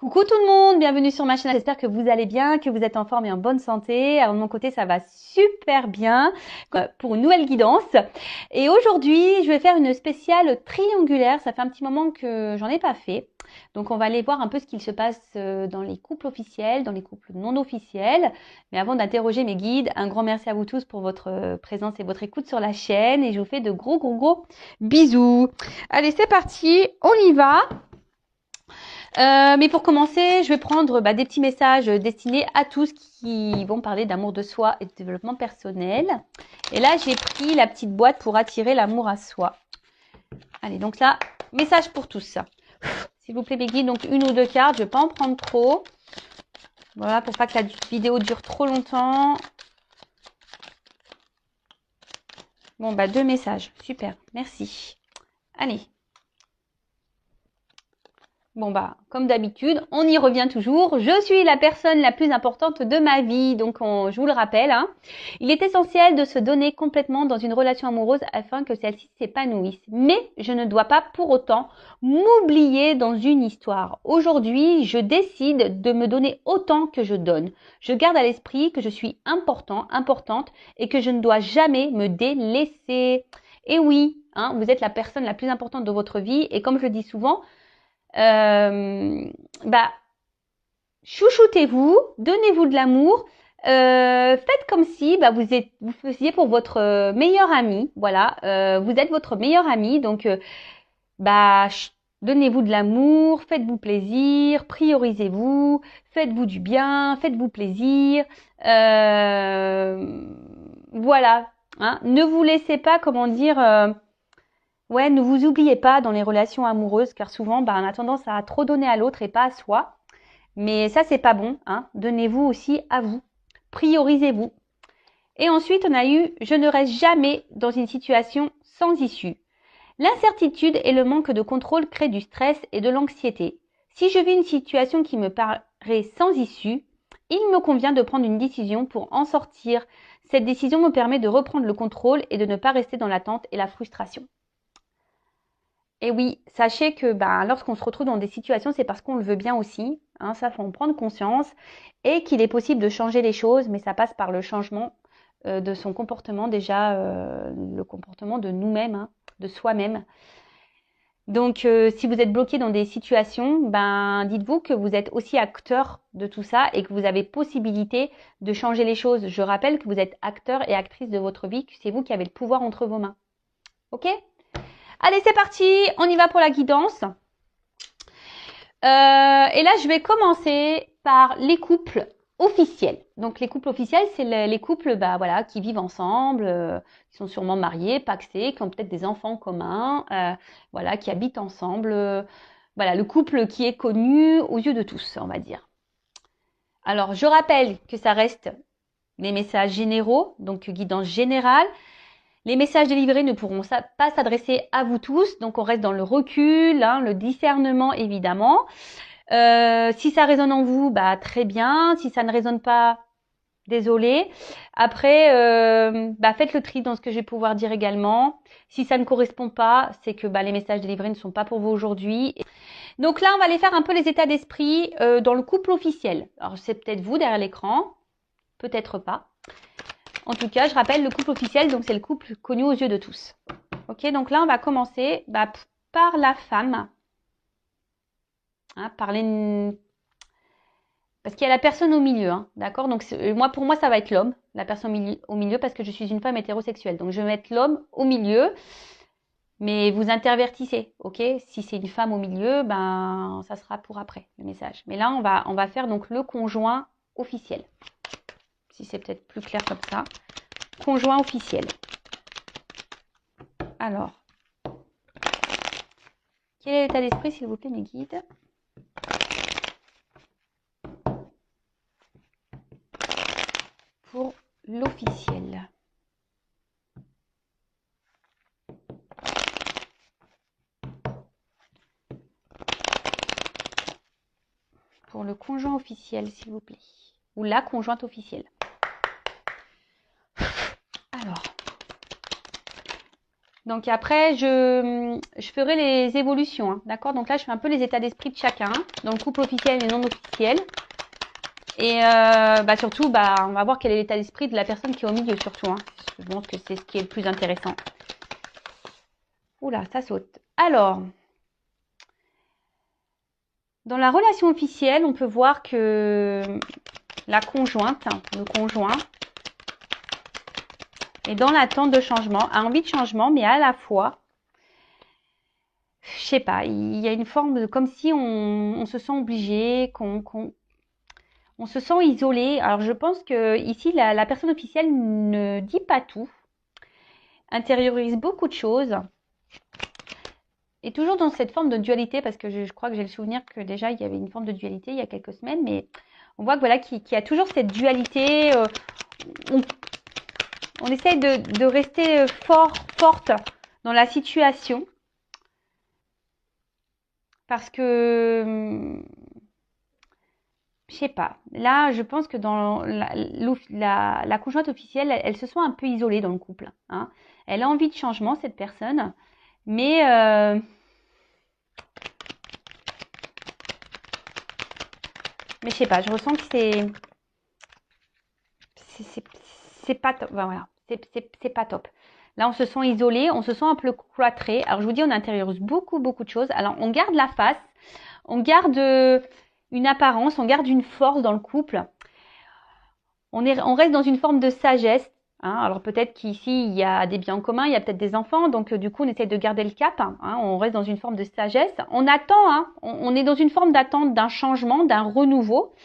Coucou tout le monde, bienvenue sur ma chaîne. J'espère que vous allez bien, que vous êtes en forme et en bonne santé. Alors de mon côté, ça va super bien pour une nouvelle guidance. Et aujourd'hui, je vais faire une spéciale triangulaire. Ça fait un petit moment que j'en ai pas fait. Donc on va aller voir un peu ce qu'il se passe dans les couples officiels, dans les couples non officiels. Mais avant d'interroger mes guides, un grand merci à vous tous pour votre présence et votre écoute sur la chaîne. Et je vous fais de gros bisous. Allez, c'est parti, on y va. Mais pour commencer, je vais prendre des petits messages destinés à tous qui vont parler d'amour de soi et de développement personnel. Et là, j'ai pris la petite boîte pour attirer l'amour à soi. Allez, donc là, message pour tous. S'il vous plaît, mes guides, donc une ou deux cartes. Je ne vais pas en prendre trop. Voilà, pour pas que la vidéo dure trop longtemps. Bon, deux messages. Super, merci. Allez. Bon comme d'habitude, on y revient toujours. Je suis la personne la plus importante de ma vie, donc je vous le rappelle. Il est essentiel de se donner complètement dans une relation amoureuse afin que celle-ci s'épanouisse. Mais je ne dois pas pour autant m'oublier dans une histoire. Aujourd'hui, je décide de me donner autant que je donne. Je garde à l'esprit que je suis importante et que je ne dois jamais me délaisser. Et oui, vous êtes la personne la plus importante de votre vie et comme je le dis souvent, chouchoutez-vous, donnez-vous de l'amour, faites comme si vous faisiez pour votre meilleur ami, voilà, vous êtes votre meilleur ami, donc donnez-vous de l'amour, faites-vous plaisir, priorisez-vous, faites-vous du bien, faites-vous plaisir, voilà, ne vous laissez pas, ne vous oubliez pas dans les relations amoureuses, car souvent, on a tendance à trop donner à l'autre et pas à soi. Mais ça, c'est pas bon. Donnez-vous aussi à vous. Priorisez-vous. Et ensuite, on a eu « Je ne reste jamais dans une situation sans issue ». L'incertitude et le manque de contrôle créent du stress et de l'anxiété. Si je vis une situation qui me paraît sans issue, il me convient de prendre une décision pour en sortir. Cette décision me permet de reprendre le contrôle et de ne pas rester dans l'attente et la frustration. Et oui, sachez que lorsqu'on se retrouve dans des situations, c'est parce qu'on le veut bien aussi. Ça, faut en prendre conscience. Et qu'il est possible de changer les choses, mais ça passe par le changement de son comportement, déjà le comportement de nous-mêmes, de soi-même. Donc, si vous êtes bloqué dans des situations, dites-vous que vous êtes aussi acteur de tout ça et que vous avez possibilité de changer les choses. Je rappelle que vous êtes acteur et actrice de votre vie, que c'est vous qui avez le pouvoir entre vos mains. Ok ? Allez, c'est parti, on y va pour la guidance. Et là, je vais commencer par les couples officiels. Donc, les couples officiels, c'est les couples qui vivent ensemble, qui sont sûrement mariés, pacsés, qui ont peut-être des enfants communs, qui habitent ensemble. Le couple qui est connu aux yeux de tous, on va dire. Alors, je rappelle que ça reste des messages généraux, donc guidance générale. Les messages délivrés ne pourront pas s'adresser à vous tous, donc on reste dans le recul, le discernement évidemment. Si ça résonne en vous, très bien. Si ça ne résonne pas, désolé. Après, faites le tri dans ce que je vais pouvoir dire également. Si ça ne correspond pas, c'est que les messages délivrés ne sont pas pour vous aujourd'hui. Donc là, on va aller faire un peu les états d'esprit dans le couple officiel. Alors c'est peut-être vous derrière l'écran, peut-être pas. En tout cas, je rappelle le couple officiel, donc c'est le couple connu aux yeux de tous. Ok, donc là, on va commencer par la femme. Parce qu'il y a la personne au milieu, d'accord. Donc pour moi, ça va être l'homme, la personne au milieu, parce que je suis une femme hétérosexuelle. Donc je vais mettre l'homme au milieu, mais vous intervertissez, ok. Si c'est une femme au milieu, ça sera pour après le message. Mais là, on va faire donc le conjoint officiel. Si c'est peut-être plus clair comme ça. Conjoint officiel. Alors, quel est l'état d'esprit, s'il vous plaît, mes guides? Pour l'officiel. Pour le conjoint officiel, s'il vous plaît. Ou la conjointe officielle. Alors, Donc après, je ferai les évolutions, hein, d'accord? Donc là, je fais un peu les états d'esprit de chacun, dans le couple officiel et non officiel. Et surtout, on va voir quel est l'état d'esprit de la personne qui est au milieu, surtout. Hein. Je pense que c'est ce qui est le plus intéressant. Oula, ça saute. Alors, dans la relation officielle, on peut voir que la conjointe, le conjoint, est dans l'attente de changement, a envie de changement, mais à la fois, je sais pas, il y a une forme de comme si on se sent obligé, on se sent isolé. Alors je pense que ici la personne officielle ne dit pas tout, intériorise beaucoup de choses, et toujours dans cette forme de dualité, parce que je crois que j'ai le souvenir que déjà il y avait une forme de dualité il y a quelques semaines, mais on voit que voilà qu'il y a toujours cette dualité. On essaye de rester forte dans la situation, parce que je sais pas. Là, je pense que dans la conjointe officielle, elle se sent un peu isolée dans le couple. Hein. Elle a envie de changement, cette personne, mais je sais pas. Je ressens que c'est pas top. Ben voilà, c'est pas top. Là, on se sent isolé, on se sent un peu cloîtré. Alors, je vous dis, on intériorise beaucoup de choses. Alors, on garde la face, on garde une apparence, on garde une force dans le couple. On reste dans une forme de sagesse. Hein. Alors peut-être qu'ici, il y a des biens en commun, il y a peut-être des enfants, donc du coup, on essaie de garder le cap. Hein. On reste dans une forme de sagesse. On attend, hein. On est dans une forme d'attente d'un changement, d'un renouveau.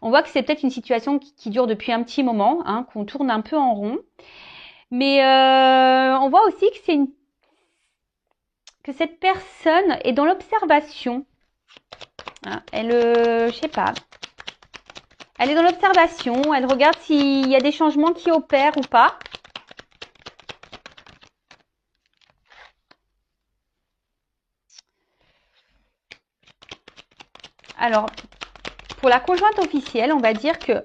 On voit que c'est peut-être une situation qui dure depuis un petit moment, hein, qu'on tourne un peu en rond. Mais on voit aussi que cette personne est dans l'observation. Hein. Elle, je sais pas. Elle est dans l'observation. Elle regarde s'il y a des changements qui opèrent ou pas. Alors, pour la conjointe officielle, on va dire que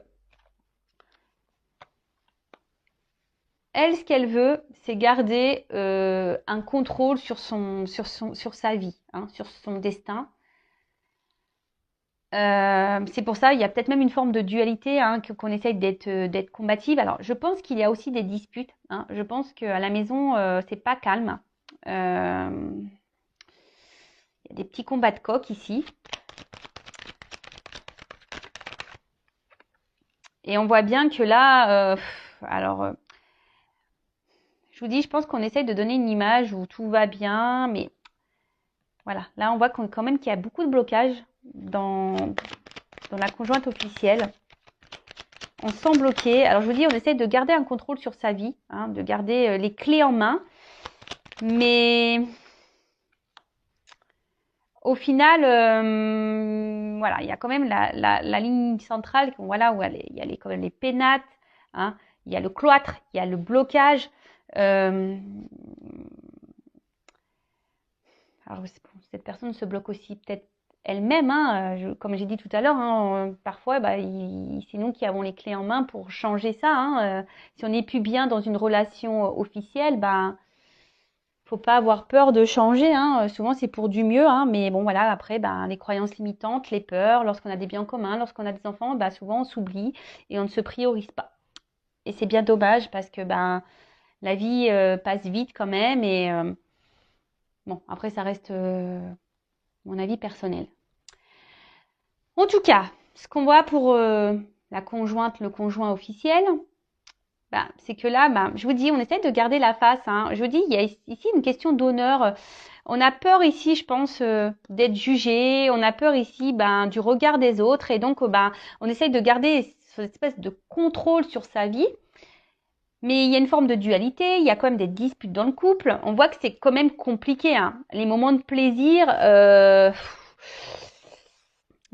elle, ce qu'elle veut, c'est garder un contrôle sur sa vie, hein, sur son destin. C'est pour ça, il y a peut-être même une forme de dualité, hein, qu'on essaye d'être combative. Alors, je pense qu'il y a aussi des disputes. Hein. Je pense qu'à la maison, c'est pas calme. Il y a des petits combats de coq ici. Et on voit bien que là, je vous dis, je pense qu'on essaye de donner une image où tout va bien, mais voilà, là on voit quand même qu'il y a beaucoup de blocages dans la conjointe officielle. On se sent bloqué. Alors je vous dis, on essaye de garder un contrôle sur sa vie, hein, de garder les clés en main, mais au final, voilà, il y a quand même la ligne centrale, voilà, où il y a quand même les pénates, hein, il y a le cloître, il y a le blocage. Alors, cette personne se bloque aussi peut-être elle-même, hein, comme j'ai dit tout à l'heure, hein, parfois, c'est nous qui avons les clés en main pour changer ça. Hein, si on n'est plus bien dans une relation officielle, faut pas avoir peur de changer. Hein, souvent, c'est pour du mieux, hein, mais bon, voilà, après, les croyances limitantes, les peurs, lorsqu'on a des biens communs, lorsqu'on a des enfants, souvent, on s'oublie et on ne se priorise pas. Et c'est bien dommage parce que, la vie passe vite quand même et bon, après ça reste mon avis personnel. En tout cas, ce qu'on voit pour la conjointe, le conjoint officiel, c'est que là, je vous dis, on essaie de garder la face. Hein. Je vous dis, il y a ici une question d'honneur. On a peur ici, je pense, d'être jugé. On a peur ici du regard des autres. Et donc, on essaie de garder cette espèce de contrôle sur sa vie. Mais il y a une forme de dualité, il y a quand même des disputes dans le couple. On voit que c'est quand même compliqué. Hein. Les moments de plaisir,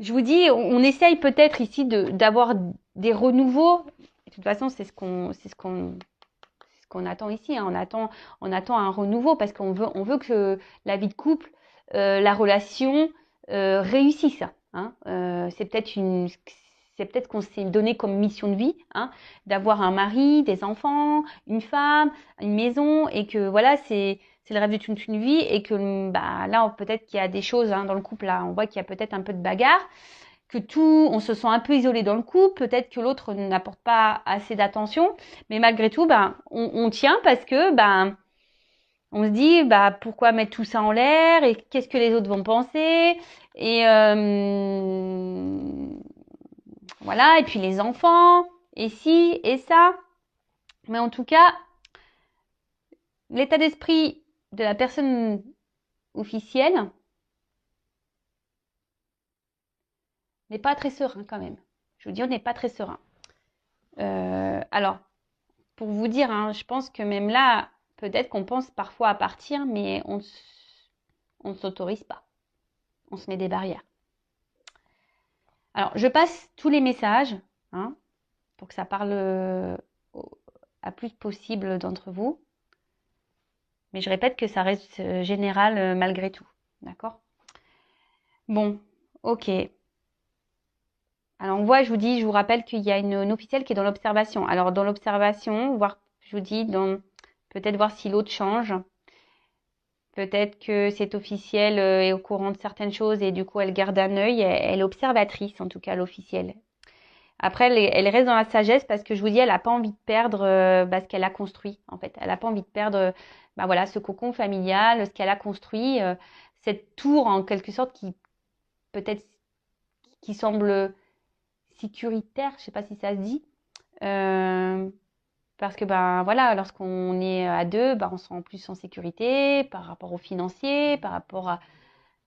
je vous dis, on essaye peut-être ici d'avoir des renouveaux. De toute façon, c'est ce qu'on attend ici. Hein. On attend un renouveau parce qu'on veut que la vie de couple, la relation réussisse. Hein. C'est peut-être qu'on s'est donné comme mission de vie, hein, d'avoir un mari, des enfants, une femme, une maison, et que voilà, c'est c'est le rêve de toute une vie et que bah, là, peut-être qu'il y a des choses dans le couple, là, on voit qu'il y a peut-être un peu de bagarre, que on se sent un peu isolé dans le couple, peut-être que l'autre n'apporte pas assez d'attention, mais malgré tout, ben, on tient parce que ben, on se dit bah pourquoi mettre tout ça en l'air et qu'est-ce que les autres vont penser et voilà, et puis les enfants et ci et ça, mais en tout cas l'état d'esprit de la personne officielle n'est pas très serein quand même. Je vous dis, on n'est pas très serein. Alors, pour vous dire, je pense que même là, peut-être qu'on pense parfois à partir, mais on ne s'autorise pas. On se met des barrières. Alors, je passe tous les messages pour que ça parle à plus possible d'entre vous. Mais je répète que ça reste général malgré tout. D'accord? Bon, ok. Alors, on voit, je vous rappelle qu'il y a une officielle qui est dans l'observation. Alors, dans l'observation, je vous dis, peut-être voir si l'autre change. Peut-être que cette officielle est au courant de certaines choses et du coup, elle garde un œil. Elle est observatrice, en tout cas, l'officielle. Après, elle reste dans la sagesse parce que je vous dis, elle n'a pas envie de perdre ce qu'elle a construit, en fait. Elle n'a pas envie de perdre voilà, ce cocon familial, ce qu'elle a construit, cette tour, en quelque sorte, peut-être qui semble sécuritaire, je ne sais pas si ça se dit. Parce que voilà, lorsqu'on est à deux, on se sent plus en sécurité par rapport aux financiers, par rapport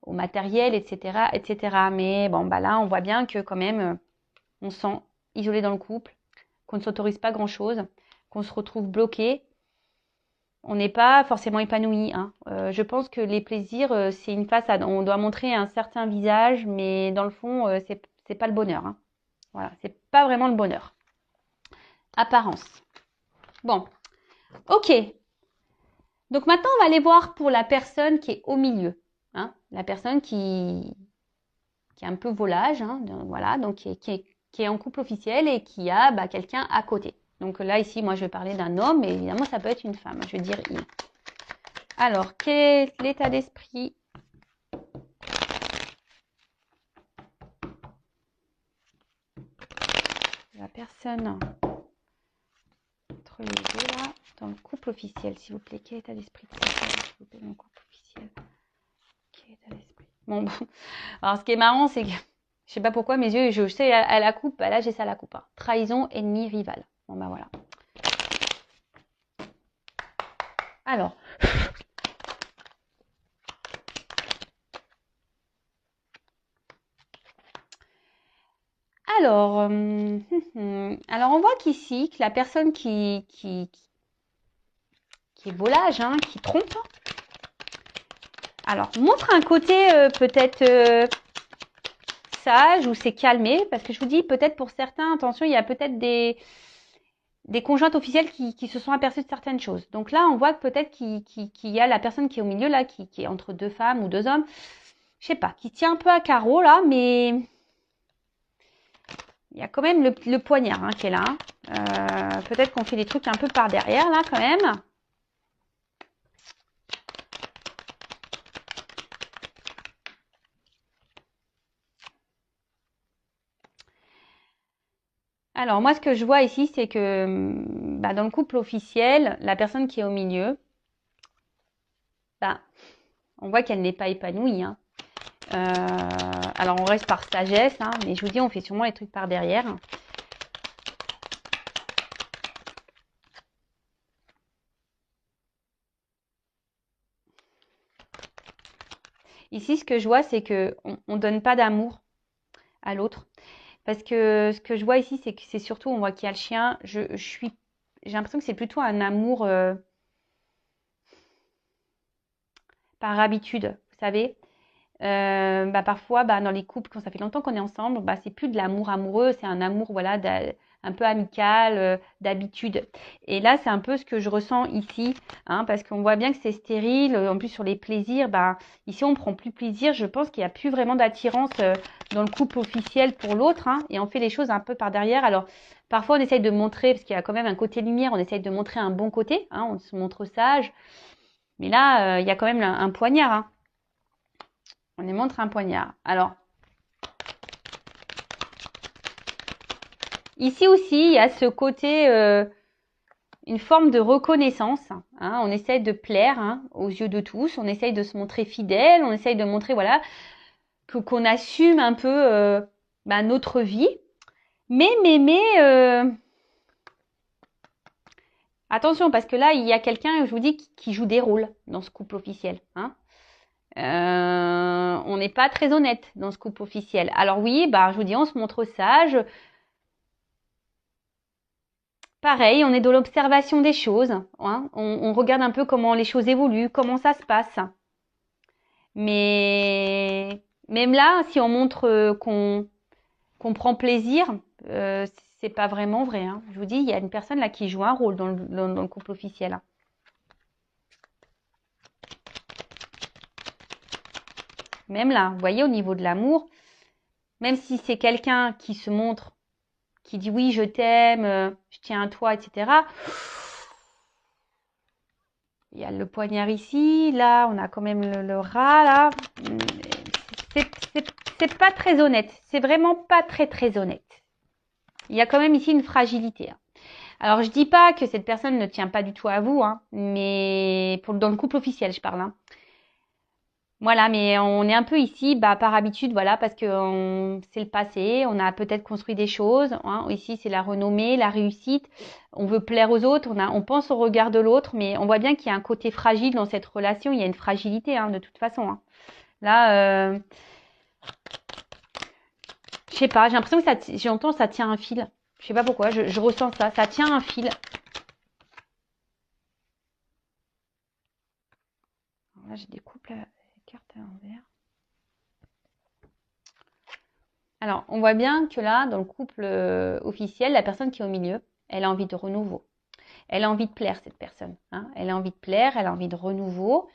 au matériel, etc., etc. Mais bon, là, on voit bien que quand même, on se sent isolé dans le couple, qu'on ne s'autorise pas grand-chose, qu'on se retrouve bloqué. On n'est pas forcément épanoui. Je pense que les plaisirs, c'est une façade. On doit montrer un certain visage, mais dans le fond, c'est pas le bonheur. Voilà, c'est pas vraiment le bonheur. Apparence. Bon, ok. Donc maintenant, on va aller voir pour la personne qui est au milieu. La personne qui est un peu volage, voilà, donc qui est en couple officiel et qui a quelqu'un à côté. Donc là, ici, moi, je vais parler d'un homme, mais évidemment, ça peut être une femme. Je vais dire il. Alors, quel est l'état d'esprit ? La personne entre les deux, là, dans le couple officiel, s'il vous plaît. Quel état d'esprit de cette femme, s'il vous plaît, dans le couple officiel ? Quel état d'esprit ? Bon. Alors, ce qui est marrant, c'est que je sais pas pourquoi mes yeux, je sais à la coupe, là j'ai ça à la coupe. Trahison, ennemi, rival. Bon voilà. Alors. Alors, on voit qu'ici, que la personne qui est volage, qui trompe, alors montre un côté peut-être sage ou c'est calmé, parce que je vous dis, peut-être pour certains, attention, il y a peut-être des conjointes officielles qui se sont aperçues de certaines choses. Donc là, on voit que peut-être qu'il y a la personne qui est au milieu, là, qui est entre deux femmes ou deux hommes, je sais pas, qui tient un peu à carreau, là, mais il y a quand même le poignard qui est là. Peut-être qu'on fait des trucs un peu par derrière, là, quand même. Alors, moi, ce que je vois ici, c'est que dans le couple officiel, la personne qui est au milieu, on voit qu'elle n'est pas épanouie. Alors, on reste par sagesse, mais je vous dis, on fait sûrement les trucs par derrière. Ici, ce que je vois, c'est qu'on ne donne pas d'amour à l'autre. Parce que ce que je vois ici, c'est que c'est surtout, on voit qu'il y a le chien. J'ai l'impression que c'est plutôt un amour par habitude, vous savez. Parfois, dans les couples, quand ça fait longtemps qu'on est ensemble, c'est plus de l'amour amoureux, c'est un amour voilà, un peu amical, d'habitude. Et là, c'est un peu ce que je ressens ici, parce qu'on voit bien que c'est stérile. En plus, sur les plaisirs, ici, on ne prend plus plaisir. Je pense qu'il n'y a plus vraiment d'attirance dans le couple officiel pour l'autre, et on fait les choses un peu par derrière. Alors, parfois, on essaye de montrer, parce qu'il y a quand même un côté lumière, on essaye de montrer un bon côté, on se montre sage. Mais là, il y a quand même un poignard. Hein. On les montre un poignard. Alors, ici aussi, il y a ce côté, une forme de reconnaissance. Hein. On essaye de plaire hein, aux yeux de tous. On essaye de se montrer fidèle. On essaye de montrer, voilà, qu'on assume un peu notre vie. Mais, attention, parce que là, il y a quelqu'un, je vous dis, qui joue des rôles dans ce couple officiel. Hein. On n'est pas très honnête dans ce couple officiel. Alors oui, je vous dis, on se montre sage. Pareil, on est dans l'observation des choses. Hein. On regarde un peu comment les choses évoluent, comment ça se passe. Mais même là, si on montre qu'on prend plaisir, c'est pas vraiment vrai. Hein. Je vous dis, il y a une personne là qui joue un rôle dans le couple officiel. Hein. Même là, vous voyez, au niveau de l'amour, même si c'est quelqu'un qui se montre, qui dit oui, je t'aime, je tiens à toi, etc. Il y a le poignard ici, là, on a quand même le rat, là. C'est pas très honnête. C'est vraiment pas très honnête. Il y a quand même ici une fragilité. Hein. Alors, je dis pas que cette personne ne tient pas du tout à vous, hein, mais dans le couple officiel, je parle. Hein. Voilà, mais on est un peu ici, par habitude, voilà, parce que c'est le passé, on a peut-être construit des choses. Hein, ici, c'est la renommée, la réussite. On veut plaire aux autres, on pense au regard de l'autre, mais on voit bien qu'il y a un côté fragile dans cette relation. Il y a une fragilité, hein, de toute façon. Hein. Là, je sais pas, j'ai l'impression que j'entends ça tient un fil. Je sais pas pourquoi, je ressens ça. Ça tient un fil. Alors là, je découpe la carte à l'envers. Alors, on voit bien que là, dans le couple officiel, la personne qui est au milieu, elle a envie de renouveau. Elle a envie de plaire, cette personne. Hein. Elle a envie de plaire, elle a envie de renouveau.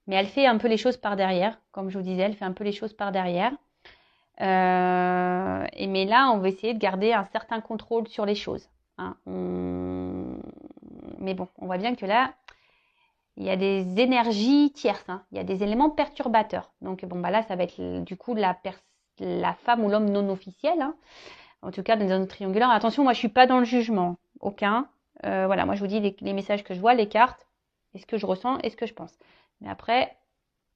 Mais elle fait un peu les choses par derrière. Comme je vous disais, elle fait un peu les choses par derrière. Mais là, on va essayer de garder un certain contrôle sur les choses. Hein. Mais bon, on voit bien que là, il y a des énergies tierces. Hein. Il y a des éléments perturbateurs. Donc, bon, là, ça va être du coup la femme ou l'homme non officiel. Hein. En tout cas, dans un triangulaire. Attention, moi, je suis pas dans le jugement. Aucun. Voilà, moi, je vous dis les messages que je vois, les cartes, et ce que je ressens et ce que je pense. Mais après,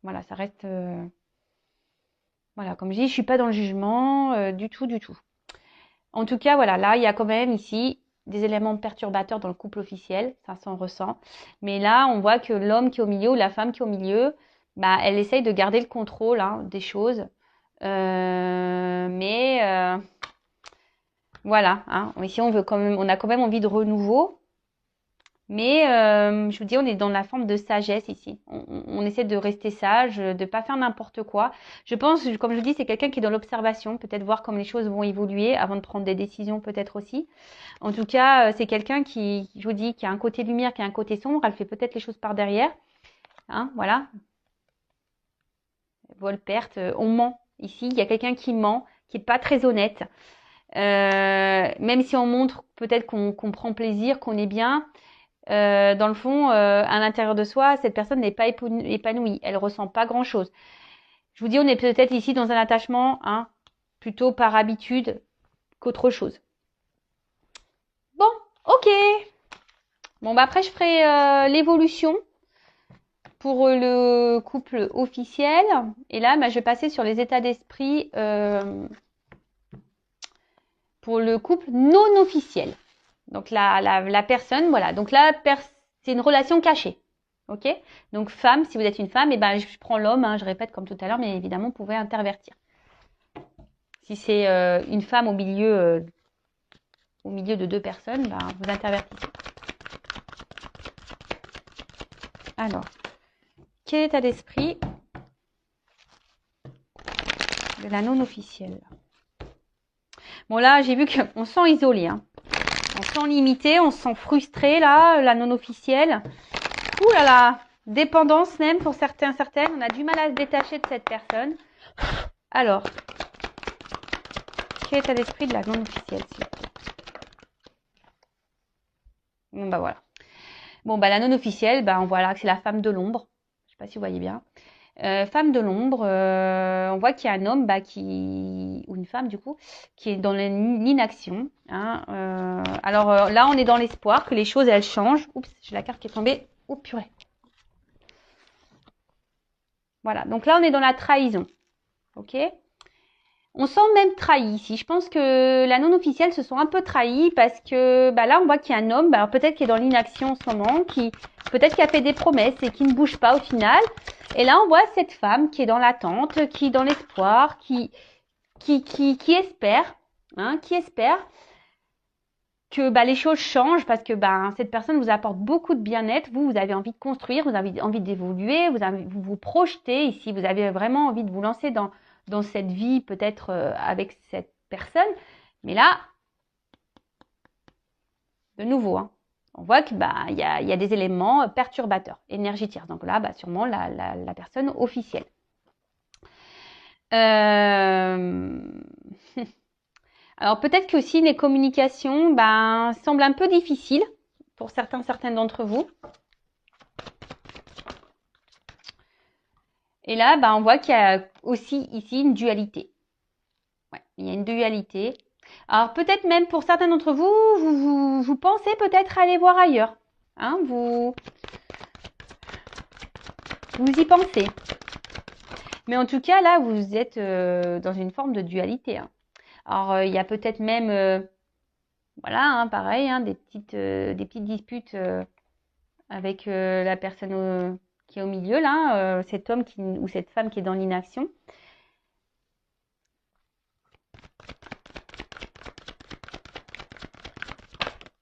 voilà, ça reste... Voilà, comme je dis, je suis pas dans le jugement du tout. En tout cas, voilà, là, il y a quand même ici des éléments perturbateurs dans le couple officiel, ça s'en ressent. Mais là, on voit que l'homme qui est au milieu ou la femme qui est au milieu, elle essaye de garder le contrôle hein, des choses. Voilà, hein, ici on a quand même envie de renouveau. Mais je vous dis, on est dans la forme de sagesse ici. On essaie de rester sage, de pas faire n'importe quoi. Je pense, comme je vous dis, c'est quelqu'un qui est dans l'observation, peut-être voir comment les choses vont évoluer avant de prendre des décisions peut-être aussi. En tout cas, c'est quelqu'un qui, je vous dis, qui a un côté lumière, qui a un côté sombre. Elle fait peut-être les choses par derrière. Hein, voilà. Vol, perte, on ment. Ici, il y a quelqu'un qui ment, qui est pas très honnête. Même si on montre peut-être qu'on prend plaisir, qu'on est bien, dans le fond, à l'intérieur de soi, cette personne n'est pas épanouie. Elle ressent pas grand-chose. Je vous dis, on est peut-être ici dans un attachement, hein, plutôt par habitude qu'autre chose. Bon, ok. Bon, après, je ferai l'évolution pour le couple officiel. Et là, je vais passer sur les états d'esprit pour le couple non officiel. Donc la personne, voilà. Donc là, c'est une relation cachée. Ok. Donc femme, si vous êtes une femme, je prends l'homme. Hein, je répète comme tout à l'heure, mais évidemment, vous pouvez intervertir. Si c'est une femme au milieu de deux personnes, vous intervertissez. Alors, quel état d'esprit de la non officielle? Bon là, j'ai vu qu'on se sent isolé. Hein. On se sent limité, on se sent frustré là, la non officielle. Ouh là là, dépendance même pour certaines. On a du mal à se détacher de cette personne. Alors, quel état d'esprit de la non officielle, s'il vous plaît? Bon voilà. Bon, bah, la non officielle, bah, on voit là que c'est la femme de l'ombre. Je sais pas si vous voyez bien. Femme de l'ombre, on voit qu'il y a un homme ou une femme du coup, qui est dans l'inaction. Hein, alors là, on est dans l'espoir que les choses elles changent. Oups, j'ai la carte qui est tombée. Oh purée. Voilà, donc là on est dans la trahison. Ok. On sent même trahi ici. Je pense que la non officielle se sont un peu trahis parce que bah là on voit qu'il y a un homme, bah, alors peut-être qui est dans l'inaction en ce moment, qui peut-être qui a fait des promesses et qui ne bouge pas au final. Et là on voit cette femme qui est dans l'attente, qui est dans l'espoir, qui espère, hein, qui espère que bah, les choses changent parce que bah, cette personne vous apporte beaucoup de bien-être. Vous avez envie de construire, vous avez envie d'évoluer, vous vous projetez ici, vous avez vraiment envie de vous lancer dans cette vie peut-être avec cette personne. Mais là, de nouveau, hein, on voit que bah, y a des éléments perturbateurs, énergie tierce. Donc là, bah, sûrement la personne officielle. Alors peut-être que aussi les communications semblent un peu difficiles pour certaines d'entre vous. Et là, on voit qu'il y a aussi ici une dualité. Ouais, il y a une dualité. Alors peut-être même pour certains d'entre vous, vous pensez peut-être aller voir ailleurs. Hein, vous y pensez. Mais en tout cas, là, vous êtes dans une forme de dualité. Hein. Alors il y a peut-être même, voilà, hein, pareil, hein, des petites disputes avec la personne qui est au milieu, là, cet homme ou cette femme qui est dans l'inaction.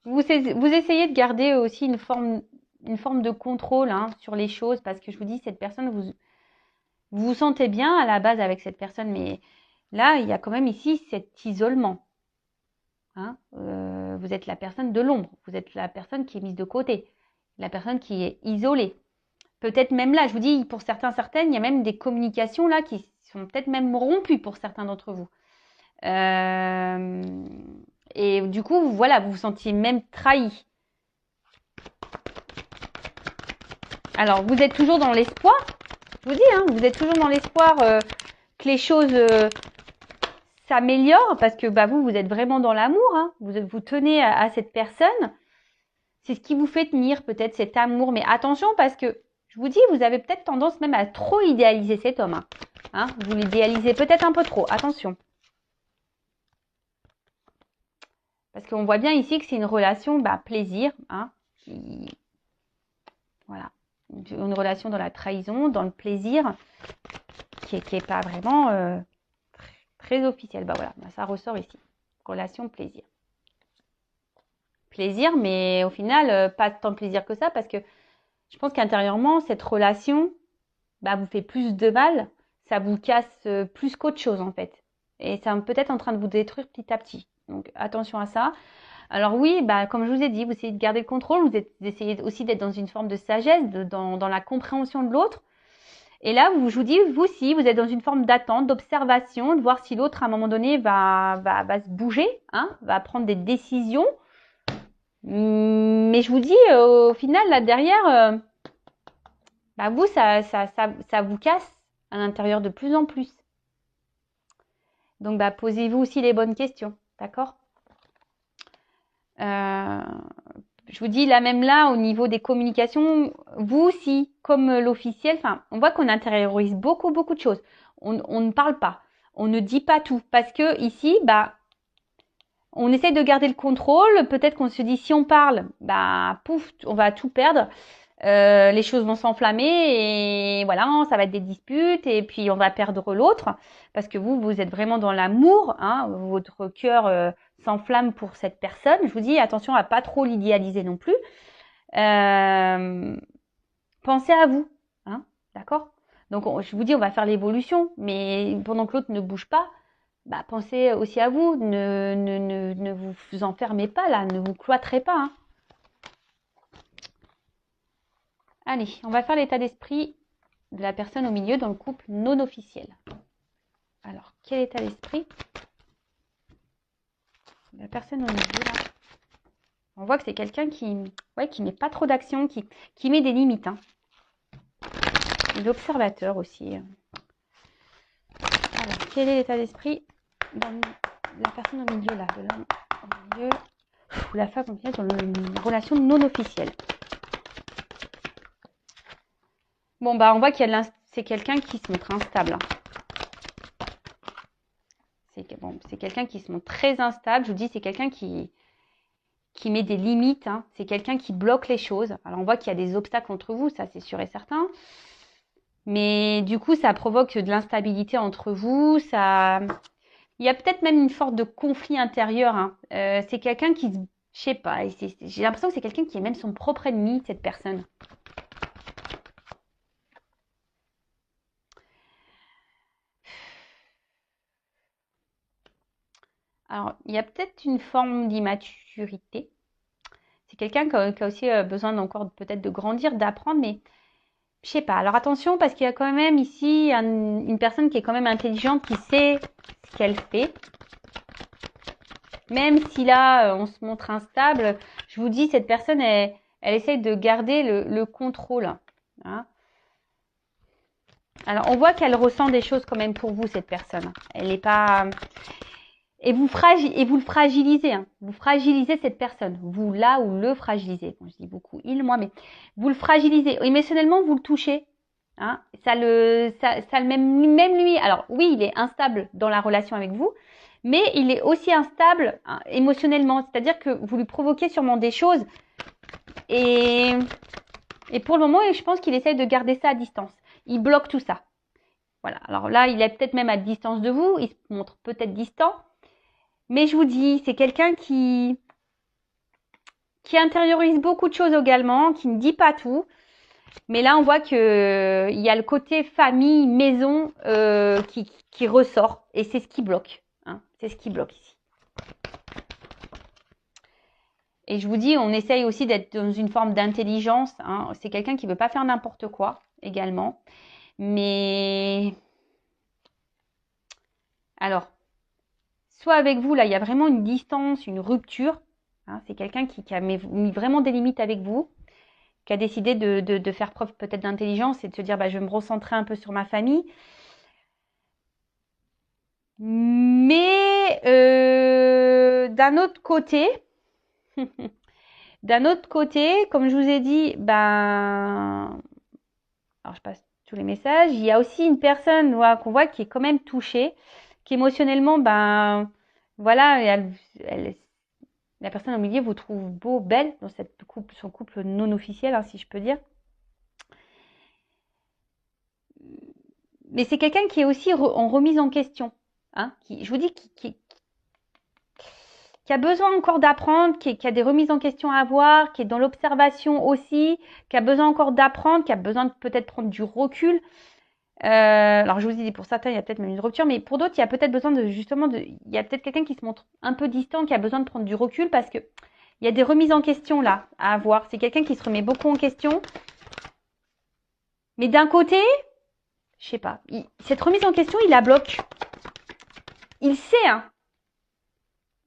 Vous essayez de garder aussi une forme de contrôle hein, sur les choses parce que je vous dis, cette personne, vous vous sentez bien à la base avec cette personne, mais là, il y a quand même ici cet isolement. Hein, vous êtes la personne de l'ombre, vous êtes la personne qui est mise de côté, la personne qui est isolée. Peut-être même là, je vous dis, pour certaines, il y a même des communications là qui sont peut-être même rompues pour certains d'entre vous. Et du coup, voilà, vous vous sentiez même trahi. Alors, vous êtes toujours dans l'espoir, je vous dis, hein, vous êtes toujours dans l'espoir que les choses s'améliorent parce que vous êtes vraiment dans l'amour, hein, vous tenez à cette personne. C'est ce qui vous fait tenir peut-être cet amour. Mais attention parce que, je vous dis, vous avez peut-être tendance même à trop idéaliser cet homme. Hein, vous l'idéalisez peut-être un peu trop. Attention. Parce qu'on voit bien ici que c'est une relation plaisir. Hein, voilà. Une relation dans la trahison, dans le plaisir, qui est pas vraiment très officielle. Voilà, ça ressort ici. Relation plaisir. Plaisir, mais au final, pas tant de plaisir que ça, parce que je pense qu'intérieurement, cette relation vous fait plus de mal, ça vous casse plus qu'autre chose en fait. Et c'est peut-être en train de vous détruire petit à petit. Donc attention à ça. Alors oui, comme je vous ai dit, vous essayez de garder le contrôle, vous essayez aussi d'être dans une forme de sagesse, dans la compréhension de l'autre. Et là, je vous dis, vous aussi, vous êtes dans une forme d'attente, d'observation, de voir si l'autre, à un moment donné, va se bouger, hein, va prendre des décisions. Mais je vous dis, au final, là derrière, vous, ça vous casse à l'intérieur de plus en plus. Donc, posez-vous aussi les bonnes questions, d'accord? Je vous dis, là même là, au niveau des communications, vous aussi, comme l'officiel, on voit qu'on intériorise beaucoup de choses. On ne parle pas, on ne dit pas tout, parce que ici, on essaye de garder le contrôle. Peut-être qu'on se dit, si on parle, pouf, on va tout perdre. Les choses vont s'enflammer et voilà, ça va être des disputes et puis on va perdre l'autre parce que vous êtes vraiment dans l'amour, hein, votre cœur s'enflamme pour cette personne. Je vous dis attention à pas trop l'idéaliser non plus. Pensez à vous, hein, d'accord? Donc je vous dis on va faire l'évolution, mais pendant que l'autre ne bouge pas, pensez aussi à vous, ne vous enfermez pas là, ne vous cloîtrez pas. Hein. Allez, on va faire l'état d'esprit de la personne au milieu dans le couple non officiel. Alors, quel état d'esprit? La personne au milieu, là. On voit que c'est quelqu'un qui Ouais, qui met pas trop d'action, qui met des limites. Hein. L'observateur aussi. Alors, quel est l'état d'esprit dans la personne au milieu là, de l'homme au milieu, ou la femme au milieu dans une relation non officielle. Bon, bah, on voit qu'il y a c'est quelqu'un qui se montre instable. Hein. C'est quelqu'un qui se montre très instable. Je vous dis, c'est quelqu'un qui met des limites. Hein. C'est quelqu'un qui bloque les choses. Alors, on voit qu'il y a des obstacles entre vous, ça c'est sûr et certain. Mais du coup, ça provoque de l'instabilité entre vous. Il y a peut-être même une sorte de conflit intérieur. Hein. C'est quelqu'un qui, je sais pas, j'ai l'impression que c'est quelqu'un qui est même son propre ennemi, cette personne. Alors, il y a peut-être une forme d'immaturité. C'est quelqu'un qui a aussi besoin encore peut-être de grandir, d'apprendre, mais je sais pas. Alors attention, parce qu'il y a quand même ici une personne qui est quand même intelligente, qui sait ce qu'elle fait. Même si là, on se montre instable, je vous dis, cette personne, elle essaye de garder le contrôle. Hein. Alors, on voit qu'elle ressent des choses quand même pour vous, cette personne. Elle n'est pas... Et vous le fragilisez. Hein. Vous fragilisez cette personne. Vous là ou le fragilisez. Bon, je dis beaucoup il, moi, mais vous le fragilisez. Émotionnellement, vous le touchez. Hein. Même lui. Alors, oui, il est instable dans la relation avec vous, mais il est aussi instable hein, émotionnellement. C'est-à-dire que vous lui provoquez sûrement des choses. Et pour le moment, je pense qu'il essaye de garder ça à distance. Il bloque tout ça. Voilà. Alors là, il est peut-être même à distance de vous. Il se montre peut-être distant. Mais je vous dis, c'est quelqu'un qui intériorise beaucoup de choses également, qui ne dit pas tout. Mais là, on voit que il y a le côté famille, maison qui ressort. Et c'est ce qui bloque. Hein. C'est ce qui bloque ici. Et je vous dis, on essaye aussi d'être dans une forme d'intelligence. Hein. C'est quelqu'un qui ne veut pas faire n'importe quoi également. Mais alors, soit avec vous, là, il y a vraiment une distance, une rupture. Hein, c'est quelqu'un qui a mis vraiment des limites avec vous, qui a décidé de faire preuve peut-être d'intelligence et de se dire, bah, je vais me recentrer un peu sur ma famille. Mais d'un autre côté, comme je vous ai dit, ben, alors je passe tous les messages. Il y a aussi une personne qu'on voit qui est quand même touchée, qui émotionnellement, ben, voilà, la personne au milieu vous trouve beau, belle dans son couple non officiel, hein, si je peux dire. Mais c'est quelqu'un qui est aussi en remise en question. Hein, je vous dis, qui a besoin encore d'apprendre, qui a des remises en question à avoir, qui est dans l'observation aussi, qui a besoin encore d'apprendre, qui a besoin de peut-être prendre du recul. Alors je vous dis, pour certains, il y a peut-être même une rupture, mais pour d'autres, il y a peut-être besoin il y a peut-être quelqu'un qui se montre un peu distant, qui a besoin de prendre du recul parce que il y a des remises en question là à avoir. C'est quelqu'un qui se remet beaucoup en question. Mais d'un côté, je sais pas, cette remise en question, il la bloque. Il sait, hein,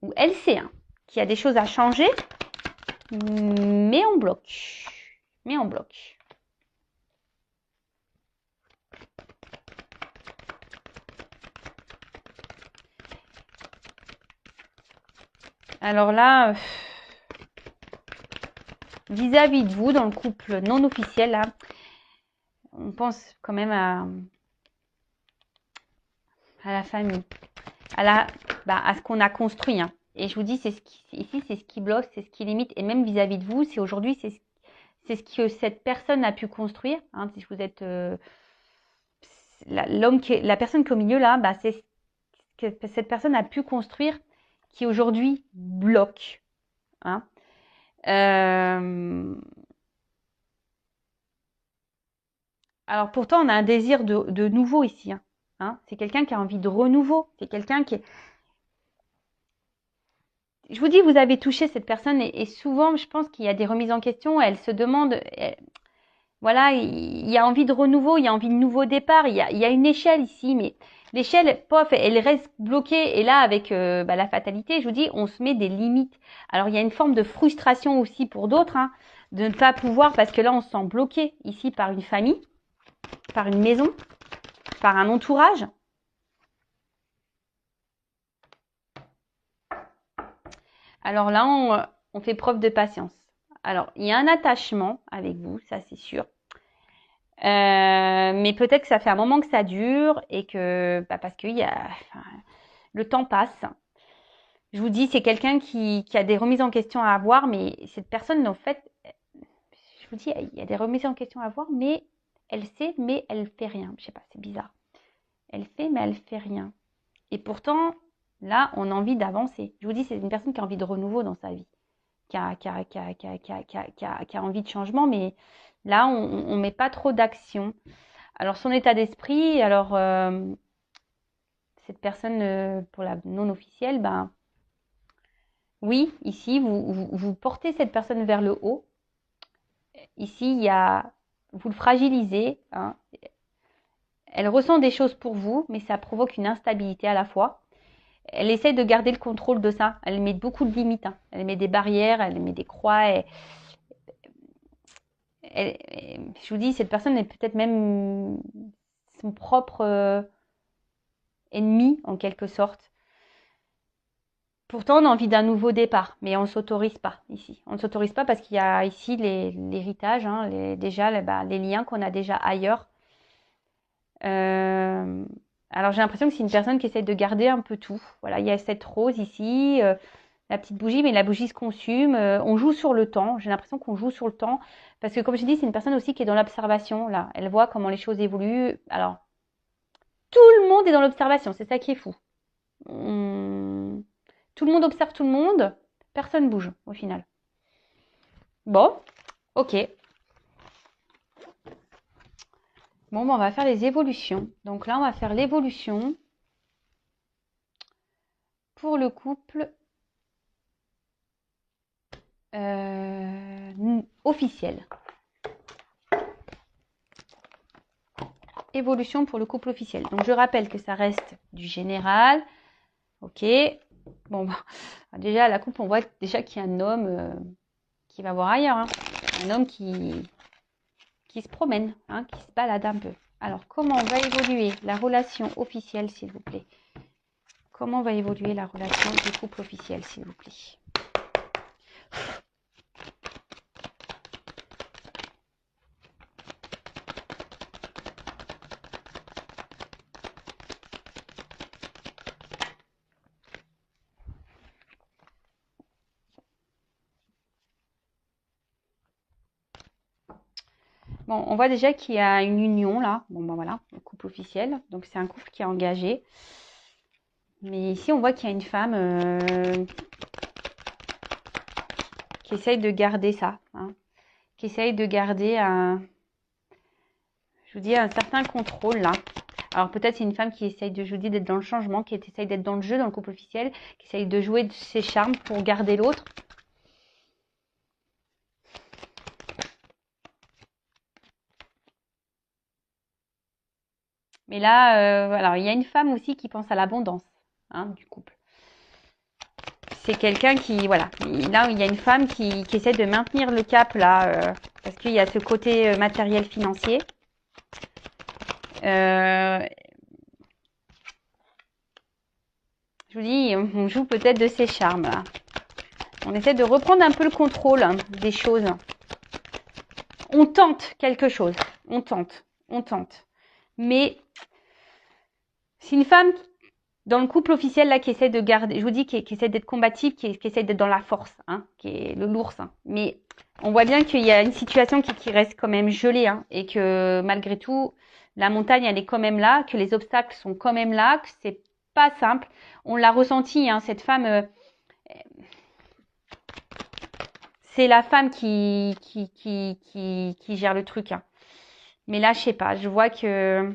ou elle sait, hein, qu'il y a des choses à changer, mais on bloque. Mais on bloque. Alors là, vis-à-vis de vous, dans le couple non officiel, là, on pense quand même à la famille, à ce qu'on a construit. Hein. Et je vous dis, ici, c'est ce qui bloque, c'est ce qui limite. Et même vis-à-vis de vous, c'est aujourd'hui, c'est ce que cette personne a pu construire. Hein, si vous êtes la personne qui est au milieu là, bah, c'est ce que cette personne a pu construire qui aujourd'hui bloque. Hein. Alors pourtant, on a un désir de nouveau ici. Hein. Hein. C'est quelqu'un qui a envie de renouveau. C'est quelqu'un qui est... Je vous dis, vous avez touché cette personne et souvent, je pense qu'il y a des remises en question. Elle se demande... voilà, il y a envie de renouveau, il y a envie de nouveau départ. Il y a une échelle ici, mais l'échelle, pof, elle reste bloquée. Et là, avec la fatalité, je vous dis, on se met des limites. Alors, il y a une forme de frustration aussi pour d'autres. Hein. de ne pas pouvoir, parce que là, on se sent bloqué ici par une famille, par une maison, par un entourage. Alors là, on fait preuve de patience. Alors, il y a un attachement avec vous, ça c'est sûr. Mais peut-être que ça fait un moment que ça dure et que, parce que le temps passe. Je vous dis, c'est quelqu'un qui a des remises en question à avoir, mais cette personne, en fait, je vous dis, il y a des remises en question à avoir, mais elle sait, mais elle fait rien. Je sais pas, c'est bizarre. Elle fait, mais elle fait rien. Et pourtant, là, on a envie d'avancer. Je vous dis, c'est une personne qui a envie de renouveau dans sa vie, qui a envie de changement, mais là, on met pas trop d'action. Alors, son état d'esprit, alors, cette personne, pour la non officielle, ben, oui, ici, vous portez cette personne vers le haut. Ici, vous le fragilisez, hein. Elle ressent des choses pour vous, mais ça provoque une instabilité à la fois. Elle essaie de garder le contrôle de ça. Elle met beaucoup de limites, hein. Elle met des barrières, elle met des croix. Je vous dis, cette personne est peut-être même son propre ennemi, en quelque sorte. Pourtant, on a envie d'un nouveau départ, mais on ne s'autorise pas ici. On ne s'autorise pas parce qu'il y a ici l'héritage, hein, les liens qu'on a déjà ailleurs. Alors j'ai l'impression que c'est une personne qui essaie de garder un peu tout. Voilà, il y a cette rose ici, la petite bougie, mais la bougie se consume. On joue sur le temps. J'ai l'impression qu'on joue sur le temps parce que, comme je dis, c'est une personne aussi qui est dans l'observation. Là, elle voit comment les choses évoluent. Alors, tout le monde est dans l'observation. C'est ça qui est fou. Tout le monde observe tout le monde. Personne bouge au final. Bon, ok. Bon, on va faire les évolutions. Donc là, on va faire l'évolution pour le couple officiel. Évolution pour le couple officiel. Donc je rappelle que ça reste du général. Ok. Bon, déjà, la couple, on voit déjà qu'il y a un homme qui va voir ailleurs. Hein. Un homme qui se promène, hein, qui se balade un peu. Alors, comment va évoluer la relation officielle, s'il vous plaît? Comment va évoluer la relation du couple officiel, s'il vous plaît? Bon, on voit déjà qu'il y a une union là. Bon, ben voilà, le couple officiel. Donc, c'est un couple qui est engagé. Mais ici, on voit qu'il y a une femme qui essaye de garder ça. Hein, qui essaye de garder je vous dis, un certain contrôle là. Alors, peut-être c'est une femme qui essaye je vous dis, d'être dans le changement, qui essaye d'être dans le jeu, dans le couple officiel, qui essaye de jouer de ses charmes pour garder l'autre. Mais là, alors il y a une femme aussi qui pense à l'abondance, hein, du couple. C'est quelqu'un qui, voilà, là il y a une femme qui essaie de maintenir le cap là, parce qu'il y a ce côté matériel financier. Je vous dis, on joue peut-être de ses charmes là. On essaie de reprendre un peu le contrôle des choses. On tente quelque chose, on tente. Mais c'est une femme dans le couple officiel là qui essaie de garder, je vous dis, qui essaie d'être combative, qui essaie d'être dans la force, hein, qui est l'ours. Hein. Mais on voit bien qu'il y a une situation qui reste quand même gelée, hein, et que malgré tout, la montagne elle est quand même là, que les obstacles sont quand même là, que c'est pas simple. On l'a ressenti, hein, cette femme. C'est la femme qui gère le truc. Hein. Mais là, je sais pas, je vois que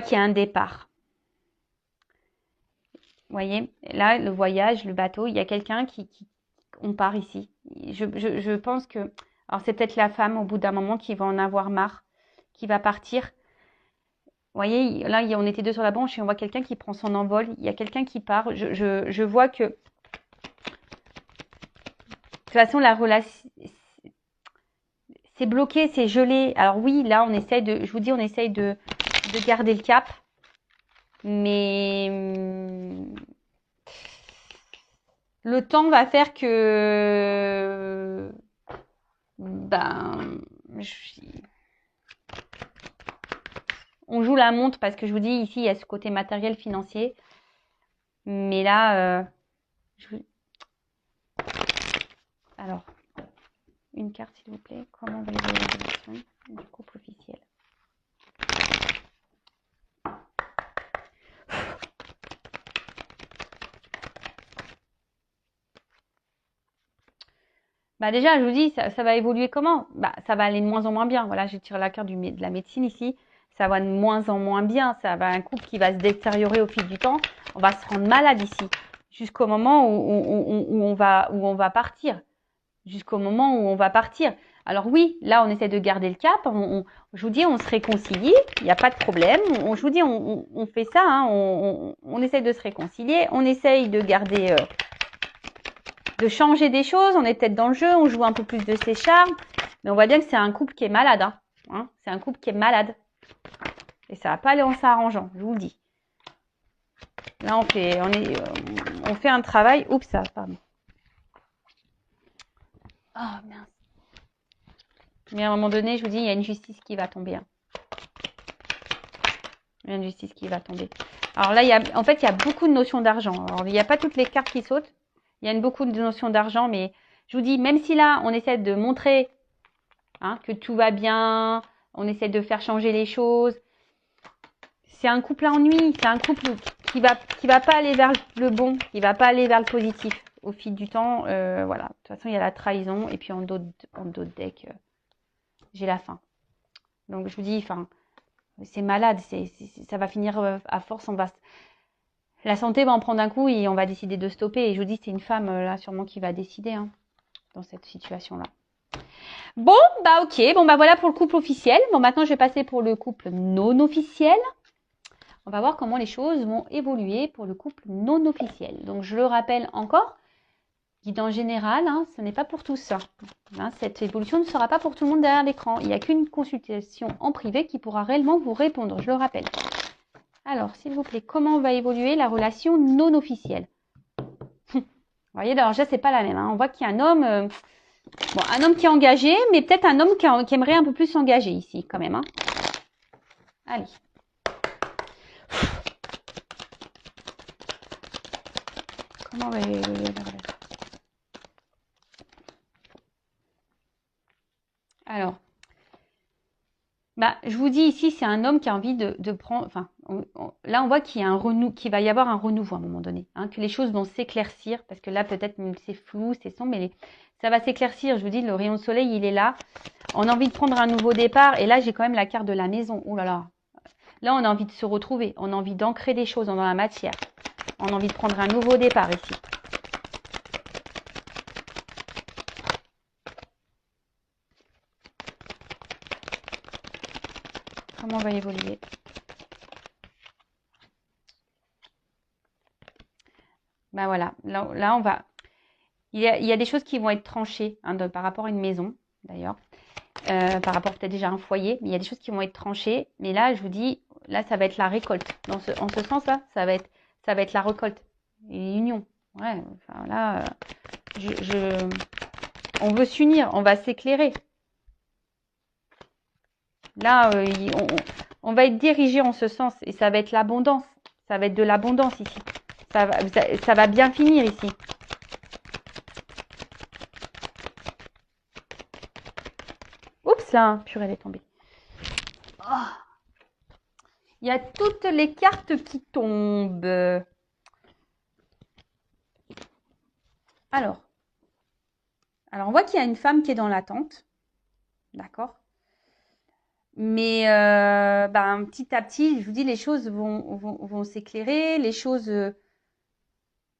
qu'il y a un départ. Vous voyez, là, le voyage, le bateau, il y a quelqu'un on part ici. Je pense que, alors c'est peut-être la femme au bout d'un moment qui va en avoir marre, qui va partir. voyez, là, on était deux sur la branche et on voit quelqu'un qui prend son envol. Il y a quelqu'un qui part. Je vois que, de toute façon, la relation, c'est bloqué, c'est gelé. Alors oui, là, on essaye de, je vous dis, on essaye de garder le cap. Mais le temps va faire que, ben, on joue la montre parce que je vous dis, ici, il y a ce côté matériel, financier. Mais là, alors, une carte, s'il vous plaît. Comment va évoluer la relation du couple officiel? Bah déjà, je vous dis, ça va évoluer comment? Bah, ça va aller de moins en moins bien. Voilà, je tire la carte de la médecine ici. Ça va de moins en moins bien. Ça va un couple qui va se détériorer au fil du temps. On va se rendre malade ici. Jusqu'au moment où on va partir. Jusqu'au moment où on va partir. Alors oui, là, on essaie de garder le cap. Je vous dis, on se réconcilie. Il n'y a pas de problème. Je vous dis, on fait ça. Hein, on essaie de se réconcilier. On essaye de garder... de changer des choses, on est peut-être dans le jeu, on joue un peu plus de ses charmes, mais on voit bien que c'est un couple qui est malade. Hein. C'est un couple qui est malade. Et ça va pas aller en s'arrangeant, je vous le dis. Là, on fait un travail. Oups, ça, pardon. Oh, mince. Mais à un moment donné, je vous dis, il y a une justice qui va tomber. Hein. Il y a une justice qui va tomber. Alors là, en fait, il y a beaucoup de notions d'argent. Alors, il n'y a pas toutes les cartes qui sautent. Il y a beaucoup de notions d'argent, mais je vous dis, même si là, on essaie de montrer que tout va bien, on essaie de faire changer les choses, c'est un couple à ennui, c'est un couple qui va pas aller vers le bon, qui va pas aller vers le positif au fil du temps. Voilà. De toute façon, il y a la trahison et puis en d'autres decks, j'ai la faim. Donc je vous dis, c'est malade, ça va finir à force, la santé va en prendre un coup et on va décider de stopper. Et je vous dis, c'est une femme là sûrement qui va décider dans cette situation-là. Bon, bah ok, bon bah voilà pour le couple officiel. Bon, maintenant je vais passer pour le couple non officiel. On va voir comment les choses vont évoluer pour le couple non officiel. Donc je le rappelle encore, guidance générale, ce n'est pas pour tous. Cette évolution ne sera pas pour tout le monde derrière l'écran. Il n'y a qu'une consultation en privé qui pourra réellement vous répondre, je le rappelle. Alors, s'il vous plaît, comment va évoluer la relation non officielle? Vous voyez, alors déjà, c'est pas la même. On voit qu'il y a un homme, un homme qui est engagé, mais peut-être un homme qui aimerait un peu plus s'engager ici, quand même. Allez. Comment va évoluer la relation? Alors, je vous dis ici, c'est un homme qui a envie de prendre. Enfin, là, on voit qu'il va y avoir un renouveau à un moment donné, que les choses vont s'éclaircir, parce que là, peut-être même c'est flou, c'est sombre, mais ça va s'éclaircir. Je vous dis, le rayon de soleil, il est là. On a envie de prendre un nouveau départ, et là, j'ai quand même la carte de la maison. Oh là là. Là, on a envie de se retrouver, on a envie d'ancrer des choses dans la matière. On a envie de prendre un nouveau départ ici. Comment va évoluer? Voilà, là on va... Il y a des choses qui vont être tranchées par rapport à une maison, d'ailleurs. Par rapport peut-être déjà à un foyer, mais il y a des choses qui vont être tranchées. Mais là, je vous dis, là, ça va être la récolte. En ce sens-là, ça va être la récolte. Et l'union. Ouais, enfin là, on veut s'unir, on va s'éclairer. Là, on va être dirigé en ce sens et ça va être l'abondance. Ça va être de l'abondance ici. Ça va bien finir ici. Oups là, purée, elle est tombée. Oh. Il y a toutes les cartes qui tombent. Alors, on voit qu'il y a une femme qui est dans l'attente. D'accord. Mais petit à petit, je vous dis, les choses vont s'éclairer, les choses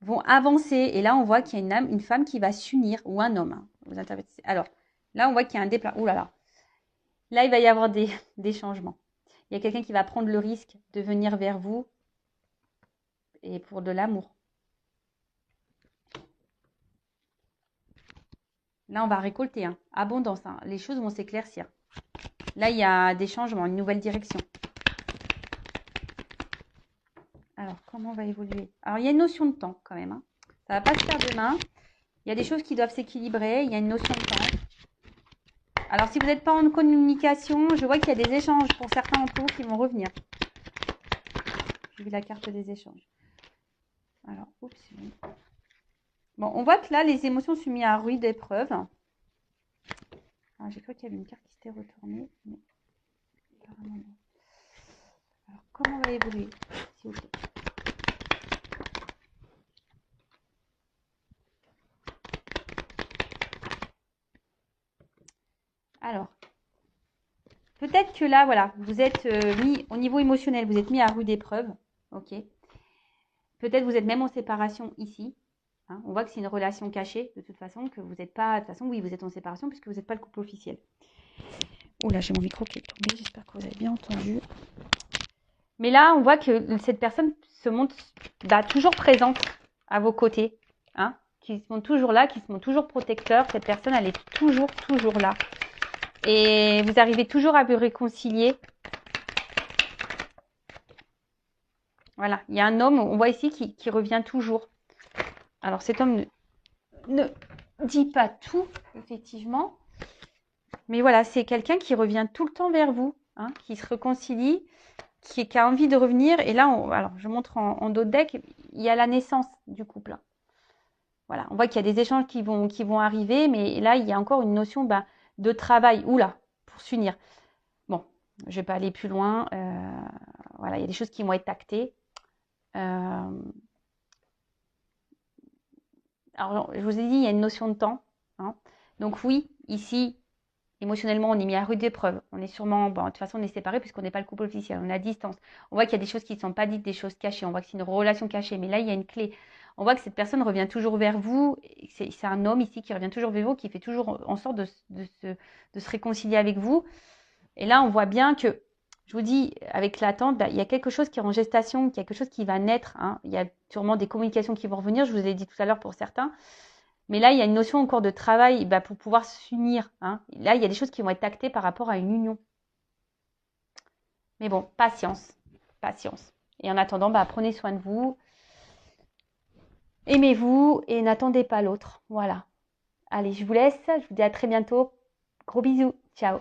vont avancer. Et là, on voit qu'il y a une femme qui va s'unir, ou un homme. Vous interprétez. Alors, là, on voit qu'il y a un déplacement. Ouh là là. Là, il va y avoir des changements. Il y a quelqu'un qui va prendre le risque de venir vers vous et pour de l'amour. Là, on va récolter, hein. Abondance, hein. Les choses vont s'éclaircir. Là, il y a des changements, une nouvelle direction. Alors, comment on va évoluer? Alors, il y a une notion de temps quand même, hein. Ça ne va pas se faire demain. Il y a des choses qui doivent s'équilibrer. Il y a une notion de temps. Alors, si vous n'êtes pas en communication, je vois qu'il y a des échanges pour certains d'entre vous qui vont revenir. J'ai vu la carte des échanges. Alors, oups. Bon, on voit que là, les émotions sont mises à rude épreuve. J'ai cru qu'il y avait une carte qui s'était retournée. Mais apparemment non. Alors, comment on va évoluer, s'il vous plaît? Alors, peut-être que là, voilà, vous êtes mis au niveau émotionnel, vous êtes mis à rude épreuve. Ok. Peut-être vous êtes même en séparation ici. Hein, on voit que c'est une relation cachée, de toute façon, que vous n'êtes pas... De toute façon, oui, vous êtes en séparation puisque vous n'êtes pas le couple officiel. Oula, j'ai mon micro qui est tombé. J'espère que vous avez bien entendu. Mais là, on voit que cette personne se montre toujours présente à vos côtés. Hein, qui se montre toujours là, qui se montre toujours protecteur. Cette personne, elle est toujours là. Et vous arrivez toujours à vous réconcilier. Voilà, il y a un homme, on voit ici, qui revient toujours. Alors cet homme ne dit pas tout, effectivement. Mais voilà, c'est quelqu'un qui revient tout le temps vers vous, hein, qui se réconcilie, qui a envie de revenir. Et là, alors je montre en dos de deck, il y a la naissance du couple. Voilà, on voit qu'il y a des échanges qui vont arriver, mais là, il y a encore une notion de travail. Oula, pour s'unir. Bon, je ne vais pas aller plus loin. Voilà, il y a des choses qui vont être actées. Alors, je vous ai dit, il y a une notion de temps. Hein. Donc oui, ici, émotionnellement, on est mis à rude épreuve. On est sûrement, bon, de toute façon, on est séparés puisqu'on n'est pas le couple officiel. On est à distance. On voit qu'il y a des choses qui ne sont pas dites, des choses cachées. On voit que c'est une relation cachée. Mais là, il y a une clé. On voit que cette personne revient toujours vers vous. C'est un homme ici qui revient toujours vers vous, qui fait toujours en sorte de se réconcilier avec vous. Et là, on voit bien que, je vous dis, avec l'attente, il y a quelque chose qui est en gestation, quelque chose qui va naître. Hein. Il y a sûrement des communications qui vont revenir. Je vous ai dit tout à l'heure pour certains. Mais là, il y a une notion encore de travail pour pouvoir s'unir. Hein. Là, il y a des choses qui vont être actées par rapport à une union. Mais bon, patience. Patience. Et en attendant, prenez soin de vous. Aimez-vous et n'attendez pas l'autre. Voilà. Allez, je vous laisse. Je vous dis à très bientôt. Gros bisous. Ciao.